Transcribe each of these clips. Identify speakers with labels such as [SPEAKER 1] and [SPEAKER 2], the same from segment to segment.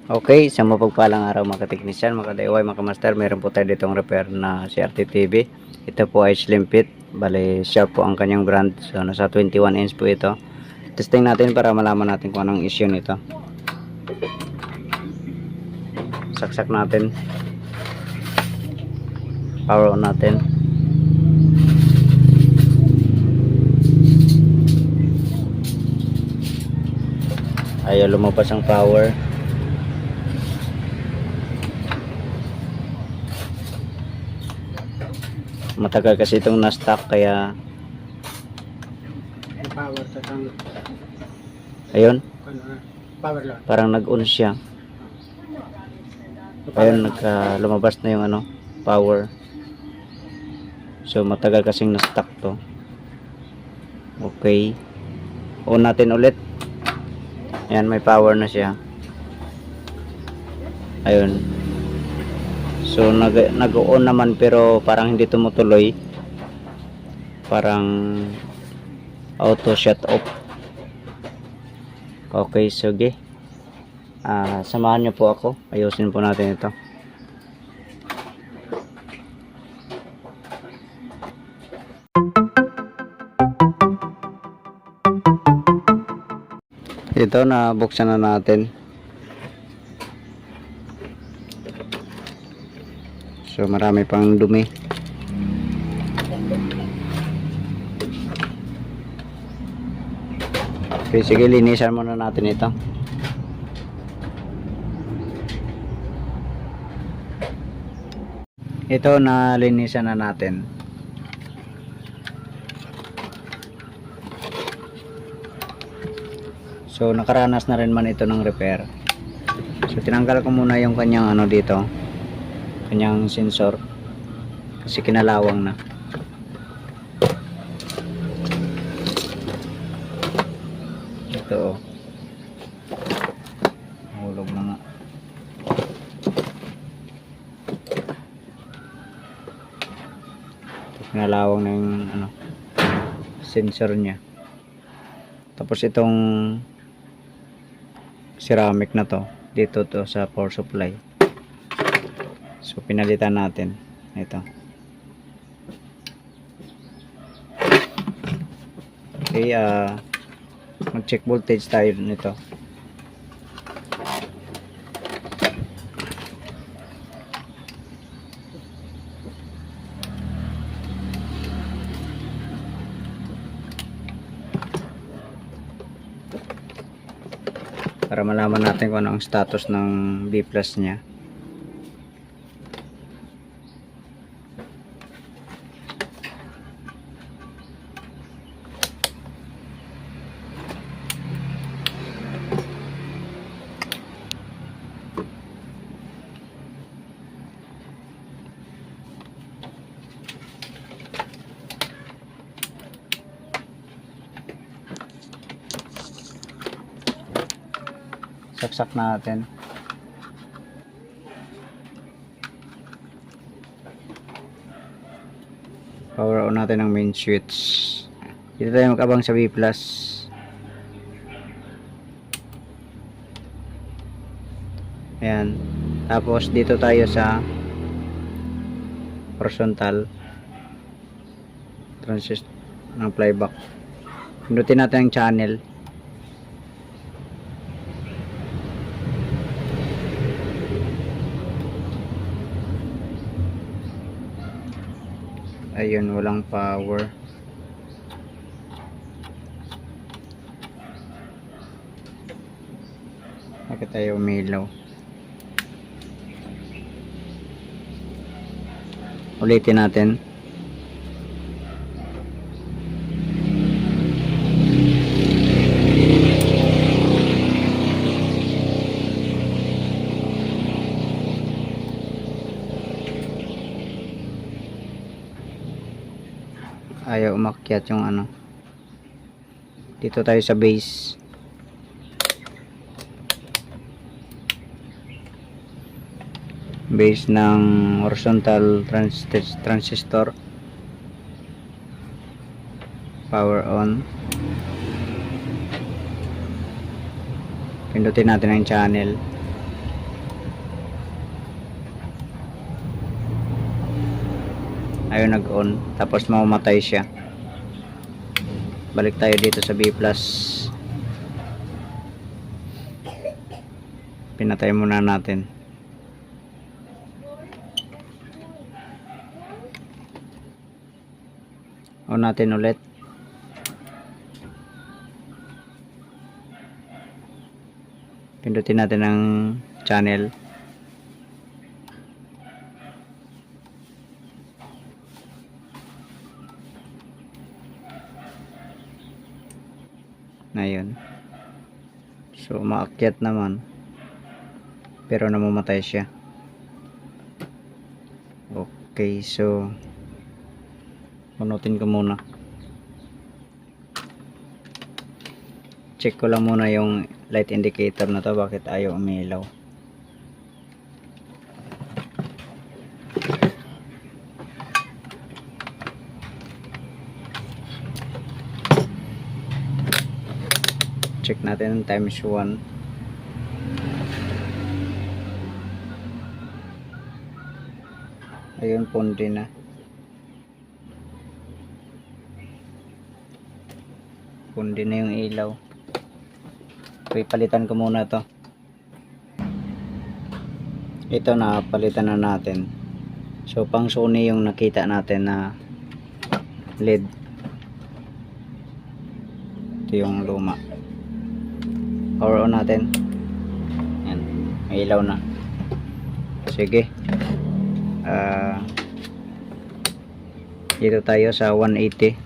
[SPEAKER 1] Okay, sa mapagpalang araw mga kateknisyan, mga ka-DIY, mga ka-master, meron po tayo ditong repair na CRT TV. Ito po ay slim fit, bali sharp po ang kanyang brand. So nasa 21 inch po ito. Testing natin para malaman natin kung anong issue nito. Saksak natin. Power on natin. Ayaw lumabas ang power. Matagal kasi itong na-stock kaya
[SPEAKER 2] power sa tang
[SPEAKER 1] ayun,
[SPEAKER 2] power lang.
[SPEAKER 1] parang nag-on siya. Ayun, lumabas na yung power. So matagal kasing na-stock to. Okay. On natin ulit. Ayan, may power na siya. Ayun. So nag-on naman pero parang hindi tumutuloy. Parang auto shut off. Okay, sige. Samahan niyo po ako. Ayusin po natin ito. Ito na buksan na natin. So marami pang dumi. Okay, sige, linisan muna natin ito. Ito na linisan na natin. So nakaranas na rin man ito ng repair. So tinanggal ko muna yung kanyang dito, kanyang sensor kasi kinalawang na. Ito hulog na nga. Kinalawang na yung sensor nya. Tapos itong ceramic na to, dito to sa power supply. So pinalitan natin ito. Okay, mag-check voltage tayo nito. Para malaman natin kung ano ang status ng B+ nya. Saksak natin. Power on natin ang main switch. Dito tayo mag-abang sa B+. Ayan. Tapos dito tayo sa horizontal transistor ng flyback. Pindutin natin ang channel. Ayun, walang power. Bakit tayo umilaw? Ulitin natin. Ayaw umakyat yung dito tayo sa base. Base ng horizontal transistor. Power on. Pindutin natin ang channel. Ayun, nag-on. Tapos mamamatay siya. Balik tayo dito sa B+. Pinatay muna natin. On natin ulit. Pindutin natin ang channel. Ayun. So maakyat naman. Pero namamatay siya. Okay, so punutin ko muna. Check ko lang muna yung light indicator na to, bakit ayaw umilaw. Check natin times 1. Ayun, pundi na. Pundi na yung ilaw. Okay, palitan ko muna to. Ito na, palitan na natin. So pang Sony yung nakita natin na LED. Ito yung luma. Power on natin. Yan, may ilaw na. Sige. Dito tayo sa 180.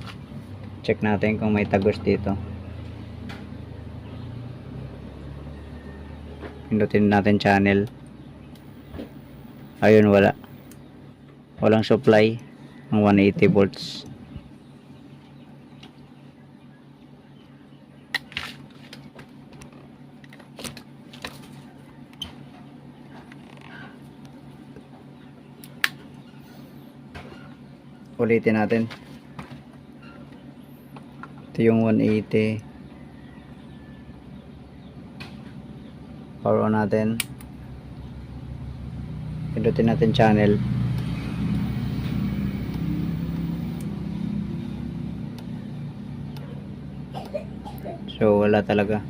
[SPEAKER 1] Check natin kung may tagos dito. Pindutin natin channel. Ayun, wala. Walang supply ng 180 volts. Ulitin natin. Ito yung 180. Power on natin. Pindutin natin channel. So wala talaga.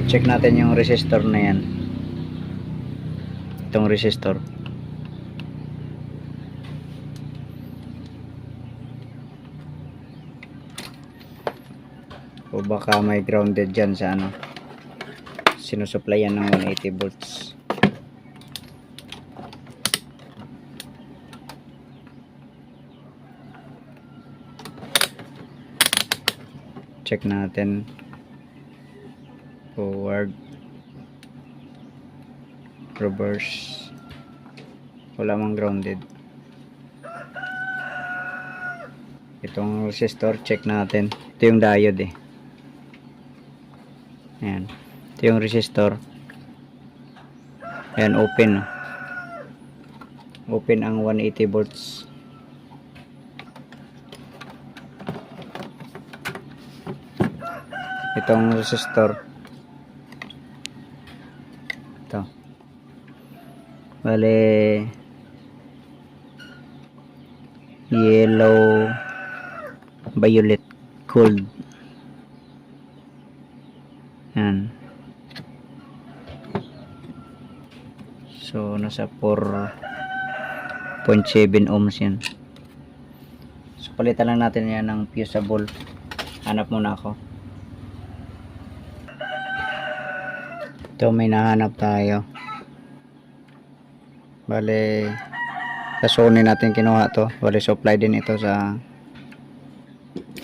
[SPEAKER 1] Check natin yung resistor na yan. Itong resistor. O baka may grounded dyan sa ano, sinusuplayan ng 180 volts. Check natin. Forward, reverse, wala mang grounded. Itong resistor, check natin. Ito yung diode eh. Ayan. Ito yung resistor. Ayan, open. Open ang 180 volts. Itong resistor. Ito. Bale, yellow, violet, gold. Yan. So nasa 4.7 ohms yan. So palitan lang natin yan ng fusible. Hanap muna ako. Ito, may nahanap tayo. Bale, sa Sony natin kinuha to. Bale, supply din ito sa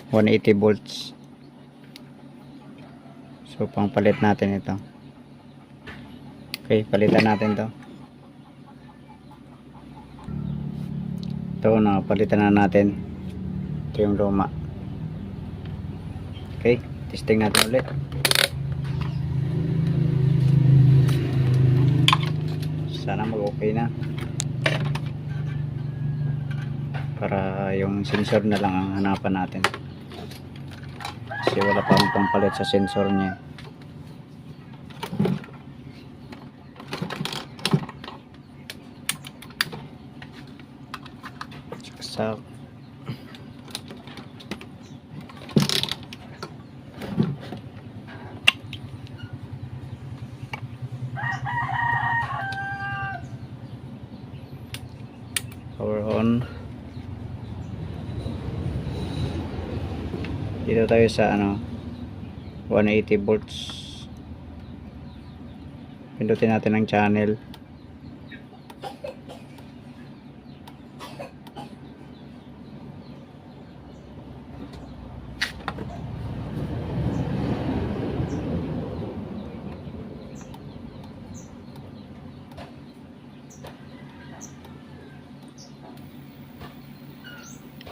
[SPEAKER 1] 180 volts. So pangpalit natin ito. Okay, palitan natin to. Ito na, palitan na natin. Ito yung luma. Okay, testing natin ulit. Sana mag-okay na. Para yung sensor na lang ang hanapan natin. Kasi wala pa akong pampalit sa sensor niya. sa power on. Dito tayo sa 180 volts. Pindutin natin ang channel.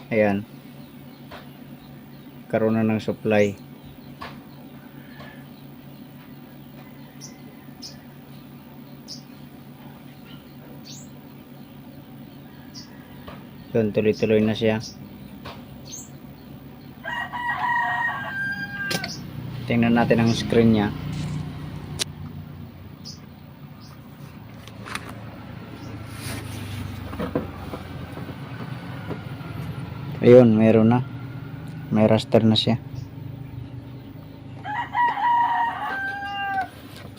[SPEAKER 1] Ayan, karoon na ng supply. Yun, tuloy-tuloy na siya. Tingnan natin ang screen niya. Ayun, meron na. May raster na siya.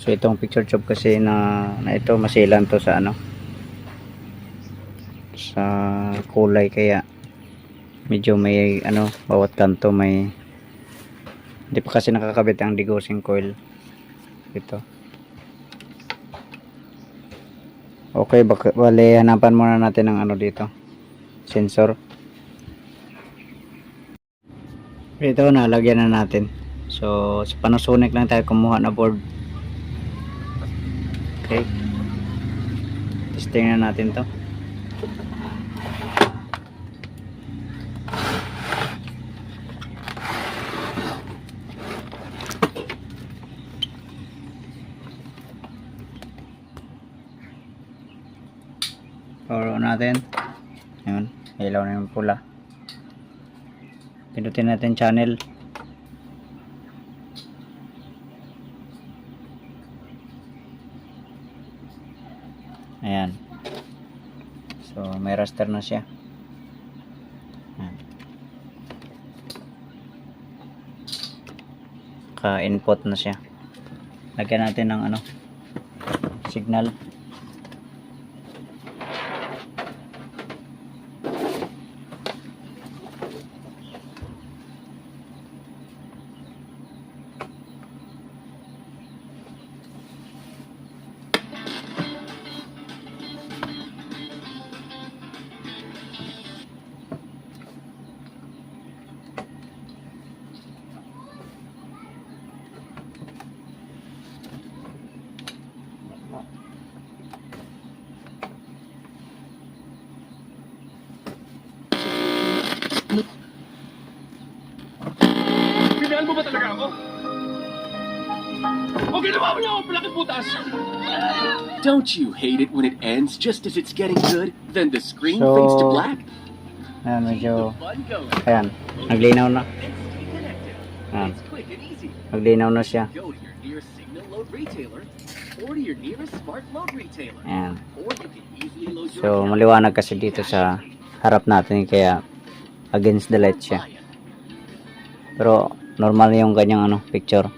[SPEAKER 1] So itong picture tube kasi na ito masilan to sa sa kulay, kaya medyo may bawat kanto may hindi pa kasi nakakabit ang degaussing coil ito. Okay, bale hanapan muna natin ng dito, sensor. Ito, nalagyan na natin. So sa Panasonic lang tayo kumuha na board. Okay, testing na natin to. Power on natin. Ayun, ilaw na yung pula. Pindutin natin channel. Ayan. So may raster na siya. Ayan. Ka-input na siya. Lagyan natin ng signal.
[SPEAKER 3] Pinahal mo ba talaga ako? O ginawa mo niya ako palaki putas! Don't you hate it when it ends just as it's getting good? Then the screen
[SPEAKER 1] So,
[SPEAKER 3] fades to black?
[SPEAKER 1] Ayan, medyo
[SPEAKER 3] The fun going.
[SPEAKER 1] ayan, naglinaw na.
[SPEAKER 3] And stay connected.
[SPEAKER 1] Ayan,
[SPEAKER 3] It's quick and easy.
[SPEAKER 1] naglinaw na siya.
[SPEAKER 3] Go to your nearest Signal Load retailer or to your nearest Smart Load retailer.
[SPEAKER 1] Ayan.
[SPEAKER 3] Or you can easily load your
[SPEAKER 1] So
[SPEAKER 3] account.
[SPEAKER 1] maliwanag kasi dito sa harap natin, kaya against the light siya. Pero normal yung kanyang picture.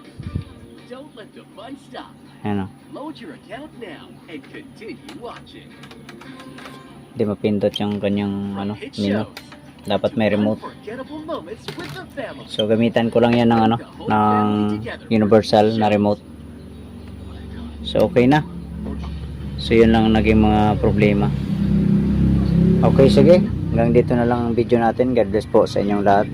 [SPEAKER 3] Don't let the fun stop.
[SPEAKER 1] Ayan,
[SPEAKER 3] Load your account now and continue watching.
[SPEAKER 1] hindi mapindot yung kanyang
[SPEAKER 3] It
[SPEAKER 1] menu.
[SPEAKER 3] shows.
[SPEAKER 1] Dapat may remote.
[SPEAKER 3] Unforgettable moments with the family.
[SPEAKER 1] So gamitan ko lang yan ng ng universal na remote. So okay na. So yun lang naging mga problema. Okay, sige. Hanggang dito na lang ang video natin. God bless po sa inyong lahat.